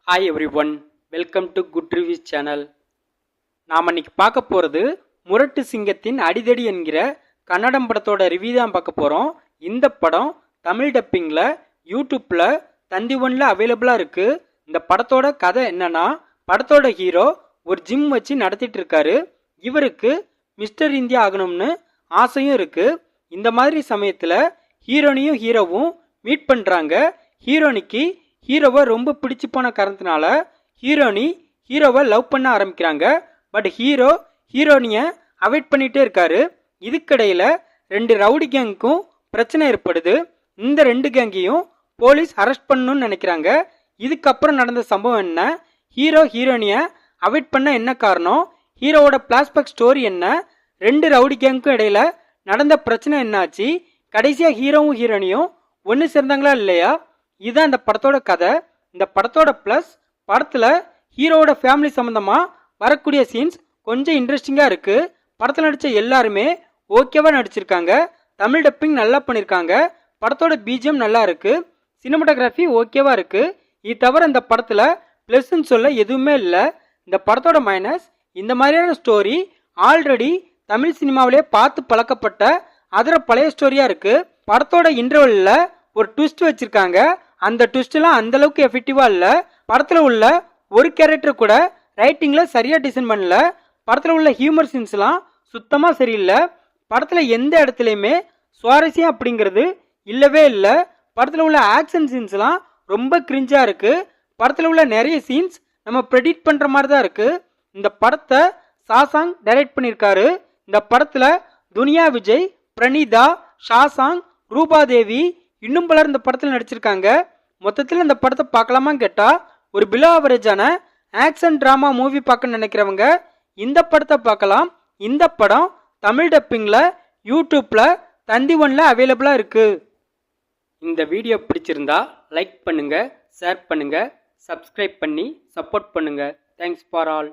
Hi every one, welcome to good reviews channel. நாம் இன்னைக்கு பார்க்க போகிறது முரட்டு சிங்கத்தின் அடிதடி என்கிற கன்னடம் படத்தோட ரிவ்யூ தான் பார்க்க போகிறோம். இந்த படம் தமிழ் டப்பிங்கில் யூடியூப்பில் தந்தி ஒன்ல அவைலபிளாக இருக்குது. இந்த படத்தோட கதை என்னன்னா, படத்தோட ஹீரோ ஒரு ஜிம் வச்சு நடத்திட்டு இருக்காரு. இவருக்கு மிஸ்டர் இந்தியா ஆகணும்னு ஆசையும் இருக்குது. இந்த மாதிரி சமயத்தில் ஹீரோனியும் ஹீரோவும் மீட் பண்ணுறாங்க. ஹீரோனிக்கு ஹீரோவை ரொம்ப பிடிச்சி போன காரணத்தினால ஹீரோனி ஹீரோவை லவ் பண்ண ஆரம்பிக்கிறாங்க. பட் ஹீரோ ஹீரோனியை அவாய்ட் பண்ணிகிட்டே இருக்காரு. இதுக்கிடையில் ரெண்டு ரவுடி கேங்குக்கும் பிரச்சனை ஏற்படுது. இந்த ரெண்டு கேங்கையும் போலீஸ் அரெஸ்ட் பண்ணணும்னு நினைக்கிறாங்க. இதுக்கப்புறம் நடந்த சம்பவம் என்ன, ஹீரோ ஹீரோனியை அவாய்ட் பண்ண என்ன காரணம், ஹீரோவோட பிளாஷ்பேக் ஸ்டோரி என்ன, ரெண்டு ரவுடி கேங்குக்கும் இடையில நடந்த பிரச்சனை என்னாச்சு, கடைசியாக ஹீரோவும் ஹீரோனியும் ஒன்று சேர்ந்தாங்களா இல்லையா, இதுதான் இந்த படத்தோட கதை. இந்த படத்தோட ப்ளஸ், படத்தில் ஹீரோவோட ஃபேமிலி சம்மந்தமாக வரக்கூடிய சீன்ஸ் கொஞ்சம் இன்ட்ரெஸ்டிங்காக இருக்குது. படத்தில் நடித்த எல்லாருமே ஓகேவாக நடிச்சிருக்காங்க. தமிழ் டப்பிங் நல்லா பண்ணியிருக்காங்க. படத்தோட பிஜிஎம் நல்லா இருக்குது. சினிமாட்டோகிராஃபி ஓகேவாக இருக்குது. இது தவிர இந்த படத்தில் ப்ளஸ்ன்னு சொல்ல எதுவுமே இல்லை. இந்த படத்தோட மைனஸ், இந்த மாதிரியான ஸ்டோரி ஆல்ரெடி தமிழ் சினிமாவிலே பார்த்து பழக்கப்பட்ட அதர பழைய ஸ்டோரியாக இருக்குது. படத்தோட இன்டர்வெல்ல ஒரு ட்விஸ்ட் வச்சுருக்காங்க. அந்த ட்விஸ்ட்லாம் அந்தளவுக்கு எஃபெக்டிவாக இல்லை. படத்தில் உள்ள ஒரு கேரக்டர் கூட ரைட்டிங்கில் சரியாக டிசைன் பண்ணல. படத்தில் உள்ள ஹியூமர் சீன்ஸ்லாம் சுத்தமாக சரியில்லை. படத்தில் எந்த இடத்துலையுமே சுவாரஸ்யம் அப்படிங்கிறது இல்லவே இல்லை. படத்தில் உள்ள ஆக்ஷன் சீன்ஸ்லாம் ரொம்ப கிரிஞ்சாக இருக்குது. படத்தில் உள்ள நிறைய சீன்ஸ் நம்ம ப்ரெடிக்ட் பண்ணுற மாதிரி தான் இருக்குது. இந்த படத்தை சாசாங் டைரக்ட் பண்ணியிருக்காரு. இந்த படத்தில் துனியா விஜய், பிரணீதா, ஷாசாங், ரூபாதேவி இன்னும் பலர் இந்த படத்தில் நடிச்சிருக்காங்க. மொத்தத்தில் இந்த படத்தை பார்க்கலாமான்னு கேட்டால், ஒரு பிலோ ஆவரேஜான ஆக்ஷன் ட்ராமா மூவி பார்க்க நினைக்கிறவங்க இந்த படத்தை பார்க்கலாம். இந்த படம் தமிழ் டப்பிங்கில் யூடியூப்பில் தந்தி ஒன்ல அவைலபிளாக இருக்குது. இந்த வீடியோ பிடிச்சிருந்தா லைக் பண்ணுங்கள், ஷேர் பண்ணுங்கள், சப்ஸ்கிரைப் பண்ணி சப்போர்ட் பண்ணுங்கள். Thanks for all.